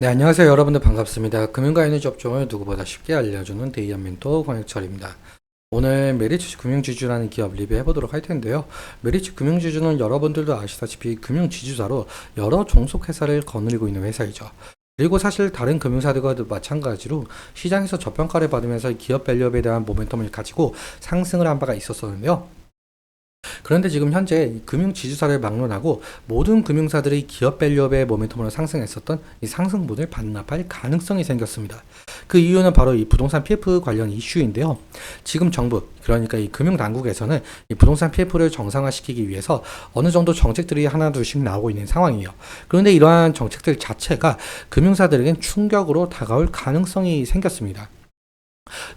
네, 안녕하세요. 여러분들 반갑습니다. 금융과 에너지 업종을 누구보다 쉽게 알려주는 데이안 멘토 권혁철입니다. 오늘 메리츠 금융지주라는 기업 리뷰해 보도록 할 텐데요. 메리츠 금융지주는 여러분들도 아시다시피 금융지주사로 여러 종속회사를 거느리고 있는 회사이죠. 그리고 사실 다른 금융사들과도 마찬가지로 시장에서 저평가를 받으면서 기업 밸류업에 대한 모멘텀을 가지고 상승을 한 바가 있었었는데요. 그런데 지금 현재 이 금융지주사를 막론하고 모든 금융사들이 기업 밸류업의 모멘텀으로 상승했었던 이 상승분을 반납할 가능성이 생겼습니다. 그 이유는 바로 이 부동산 PF 관련 이슈인데요. 지금 정부, 그러니까 이 금융당국에서는 이 부동산 PF를 정상화시키기 위해서 어느 정도 정책들이 하나둘씩 나오고 있는 상황이에요. 그런데 이러한 정책들 자체가 금융사들에겐 충격으로 다가올 가능성이 생겼습니다.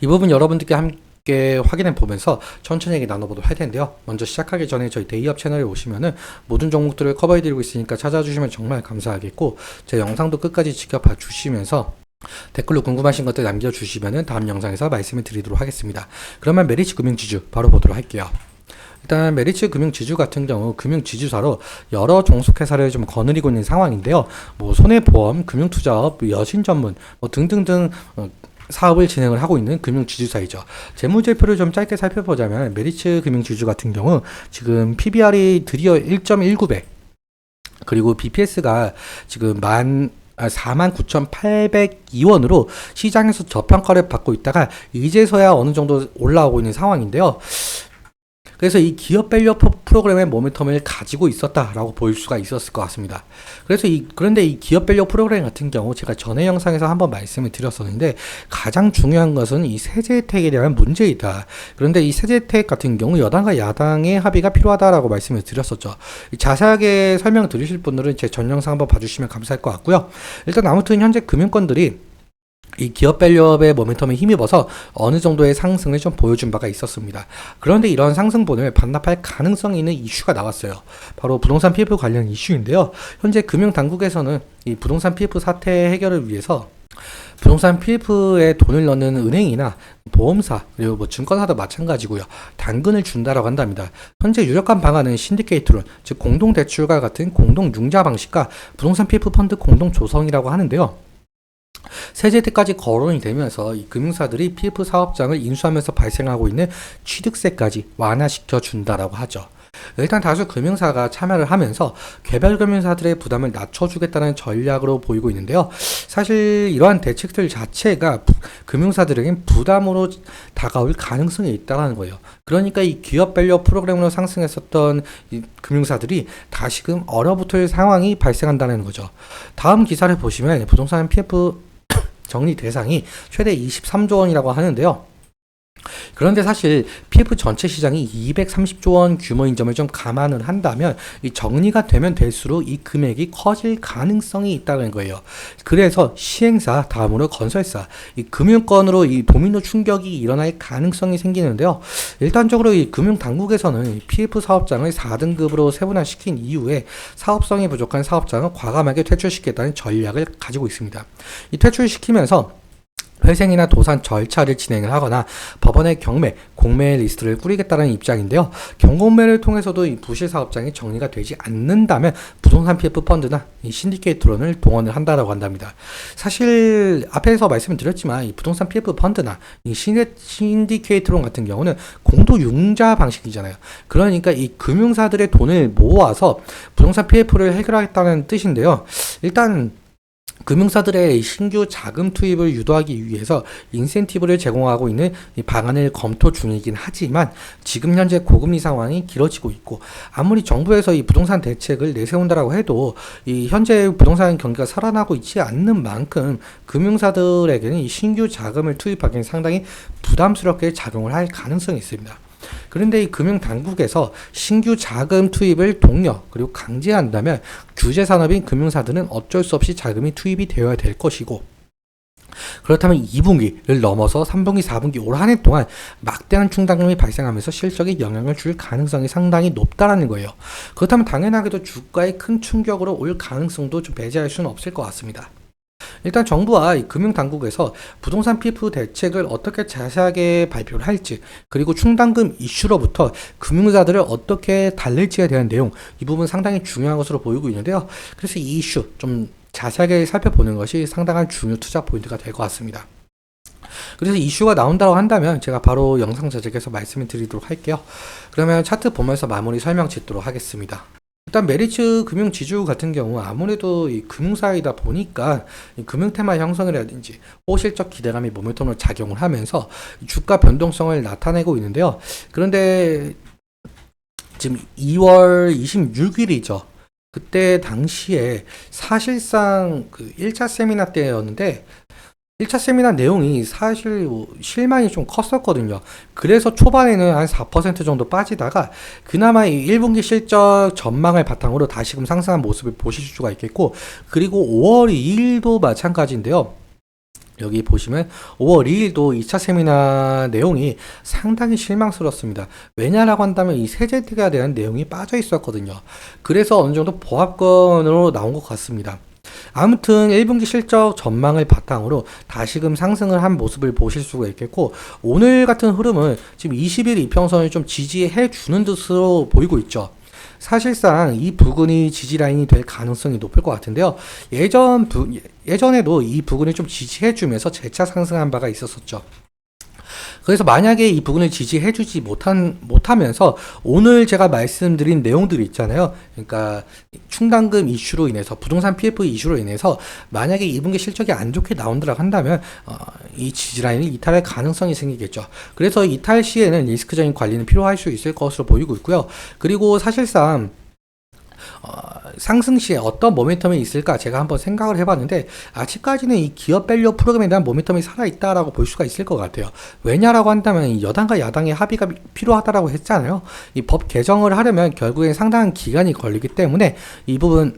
이 부분 여러분들께 함께 확인해 보면서 천천히 얘기 나눠보도록 할 텐데요. 먼저 시작하기 전에 저희 데이업 채널에 오시면은 모든 종목들을 커버해 드리고 있으니까 찾아주시면 정말 감사하겠고, 제 영상도 끝까지 지켜봐 주시면서 댓글로 궁금하신 것들 남겨주시면은 다음 영상에서 말씀을 드리도록 하겠습니다. 그러면 메리츠 금융지주 바로 보도록 할게요. 일단 메리츠 금융지주 같은 경우 금융지주사로 여러 종속회사를 좀 거느리고 있는 상황인데요. 뭐 손해보험, 금융투자업, 여신전문 등등등 사업을 진행을 하고 있는 금융지주사이죠. 재무제표를 좀 짧게 살펴보자면 메리츠 금융지주 같은 경우 지금 PBR이 드디어 1.19배, 그리고 BPS가 지금 49,802원으로 시장에서 저평가를 받고 있다가 이제서야 어느 정도 올라오고 있는 상황인데요. 그래서 이 기업 밸류업 프로그램의 모멘텀을 가지고 있었다라고 볼 수가 있었을 것 같습니다. 그런데 이 기업 밸류업 프로그램 같은 경우 제가 전에 영상에서 한번 말씀을 드렸었는데, 가장 중요한 것은 이 세제 혜택에 대한 문제이다. 그런데 이 세제 혜택 같은 경우 여당과 야당의 합의가 필요하다라고 말씀을 드렸었죠. 자세하게 설명 드리실 분들은 제 전 영상 한번 봐주시면 감사할 것 같고요. 일단 아무튼 현재 금융권들이 이 기업 밸류업의 모멘텀에 힘입어서 어느 정도의 상승을 좀 보여준 바가 있었습니다. 그런데 이런 상승분을 반납할 가능성이 있는 이슈가 나왔어요. 바로 부동산 PF 관련 이슈인데요. 현재 금융당국에서는 이 부동산 PF 사태 해결을 위해서 부동산 PF에 돈을 넣는 은행이나 보험사, 그리고 뭐 증권사도 마찬가지고요, 당근을 준다라고 한답니다. 현재 유력한 방안은 신디케이트론, 즉 공동대출과 같은 공동융자 방식과 부동산 PF 펀드 공동 조성이라고 하는데요. 세제 혜택까지 거론이 되면서 이 금융사들이 PF 사업장을 인수하면서 발생하고 있는 취득세까지 완화시켜 준다라고 하죠. 일단 다수 금융사가 참여를 하면서 개별 금융사들의 부담을 낮춰주겠다는 전략으로 보이고 있는데요. 사실 이러한 대책들 자체가 금융사들에겐 부담으로 다가올 가능성이 있다는 거예요. 그러니까 이 기업 밸류업 프로그램으로 상승했었던 이 금융사들이 다시금 얼어붙을 상황이 발생한다는 거죠. 다음 기사를 보시면 부동산 PF 정리 대상이 최대 23조 원이라고 하는데요. 그런데 사실 PF 전체 시장이 230조 원 규모인 점을 좀 감안을 한다면 이 정리가 되면 될수록 이 금액이 커질 가능성이 있다는 거예요. 그래서 시행사, 다음으로 건설사, 이 금융권으로 이 도미노 충격이 일어날 가능성이 생기는데요. 일단적으로 이 금융당국에서는 PF 사업장을 4등급으로 세분화시킨 이후에 사업성이 부족한 사업장을 과감하게 퇴출시키겠다는 전략을 가지고 있습니다. 이 퇴출시키면서 회생이나 도산 절차를 진행을 하거나 법원의 경매, 공매 리스트를 꾸리겠다는 입장인데요. 경공매를 통해서도 이 부실 사업장이 정리가 되지 않는다면 부동산 PF 펀드나 이 신디케이트론을 동원을 한다라고 한답니다. 사실 앞에서 말씀을 드렸지만 이 부동산 PF 펀드나 이 신디케이트론 같은 경우는 공동융자 방식이잖아요. 그러니까 이 금융사들의 돈을 모아서 부동산 PF를 해결하겠다는 뜻인데요. 일단 금융사들의 신규 자금 투입을 유도하기 위해서 인센티브를 제공하고 있는 이 방안을 검토 중이긴 하지만, 지금 현재 고금리 상황이 길어지고 있고 아무리 정부에서 이 부동산 대책을 내세운다라고 해도 이 현재 부동산 경기가 살아나고 있지 않는 만큼 금융사들에게는 이 신규 자금을 투입하기는 상당히 부담스럽게 작용을 할 가능성이 있습니다. 그런데 이 금융당국에서 신규 자금 투입을 독려, 그리고 강제한다면 규제산업인 금융사들은 어쩔 수 없이 자금이 투입이 되어야 될 것이고, 그렇다면 2분기를 넘어서 3분기, 4분기 올 한 해 동안 막대한 충당금이 발생하면서 실적에 영향을 줄 가능성이 상당히 높다라는 거예요. 그렇다면 당연하게도 주가에 큰 충격으로 올 가능성도 좀 배제할 수는 없을 것 같습니다. 일단 정부와 이 금융당국에서 부동산 PF 대책을 어떻게 자세하게 발표를 할지, 그리고 충당금 이슈로부터 금융사들을 어떻게 달랠지에 대한 내용, 이 부분 상당히 중요한 것으로 보이고 있는데요. 그래서 이 이슈 좀 자세하게 살펴보는 것이 상당한 중요 투자 포인트가 될 것 같습니다. 그래서 이슈가 나온다고 한다면 제가 바로 영상 제작해서 말씀을 드리도록 할게요. 그러면 차트 보면서 마무리 설명 짓도록 하겠습니다. 일단 메리츠 금융지주 같은 경우 아무래도 이 금융사이다 보니까 이 금융 테마 형성이라든지 호실적 기대감이 모멘텀으로 작용을 하면서 주가 변동성을 나타내고 있는데요. 그런데 지금 2월 26일이죠. 그때 당시에 사실상 그 1차 세미나 때였는데 1차 세미나 내용이 사실 실망이 좀 컸었거든요. 그래서 초반에는 한 4% 정도 빠지다가 그나마 이 1분기 실적 전망을 바탕으로 다시금 상승한 모습을 보실 수가 있겠고, 그리고 5월 2일도 마찬가지인데요. 여기 보시면 5월 2일도 2차 세미나 내용이 상당히 실망스럽습니다. 왜냐라고 한다면 이 세제대에 대한 내용이 빠져 있었거든요. 그래서 어느 정도 보합권으로 나온 것 같습니다. 아무튼 1분기 실적 전망을 바탕으로 다시금 상승을 한 모습을 보실 수가 있겠고, 오늘 같은 흐름은 지금 20일 이평선을 좀 지지해 주는 듯으로 보이고 있죠. 사실상 이 부근이 지지 라인이 될 가능성이 높을 것 같은데요. 예전에도 이 부근을 좀 지지해 주면서 재차 상승한 바가 있었었죠. 그래서 만약에 이 부분을 지지해주지 못하면서 오늘 제가 말씀드린 내용들이 있잖아요. 그러니까 충당금 이슈로 인해서 부동산 PF 이슈로 인해서 만약에 2분기 실적이 안 좋게 나온다고 한다면 이 지지라인을 이탈할 가능성이 생기겠죠. 그래서 이탈 시에는 리스크적인 관리는 필요할 수 있을 것으로 보이고 있고요. 그리고 사실상 상승 시에 어떤 모멘텀이 있을까 제가 한번 생각을 해봤는데 아직까지는 이 기업 밸류 프로그램에 대한 모멘텀이 살아있다라고 볼 수가 있을 것 같아요. 왜냐라고 한다면 이 여당과 야당의 합의가 필요하다라고 했잖아요. 이 법 개정을 하려면 결국엔 상당한 기간이 걸리기 때문에 이 부분에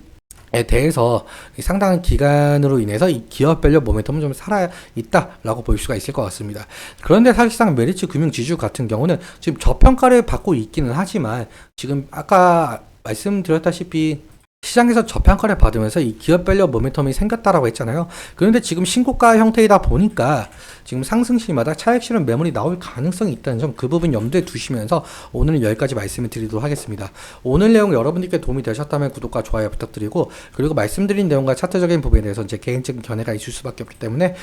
대해서 상당한 기간으로 인해서 이 기업 밸류 모멘텀은 좀 살아있다라고 볼 수가 있을 것 같습니다. 그런데 사실상 메리츠 금융지주 같은 경우는 지금 저평가를 받고 있기는 하지만 지금 아까 말씀드렸다시피 시장에서 저평가를 받으면서 이 기업 밸류 모멘텀이 생겼다라고 했잖아요. 그런데 지금 신고가 형태이다 보니까 지금 상승 시마다 차익 실현 매물이 나올 가능성이 있다는 점, 그 부분 염두에 두시면서 오늘은 여기까지 말씀을 드리도록 하겠습니다. 오늘 내용 여러분들께 도움이 되셨다면 구독과 좋아요 부탁드리고, 그리고 말씀드린 내용과 차트적인 부분에 대해서 제 개인적인 견해가 있을 수밖에 없기 때문에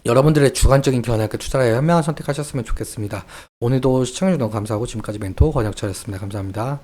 여러분들의 주관적인 견해가 투자에 현명한 선택하셨으면 좋겠습니다. 오늘도 시청해주셔서 감사하고 지금까지 멘토 권혁철이었습니다. 감사합니다.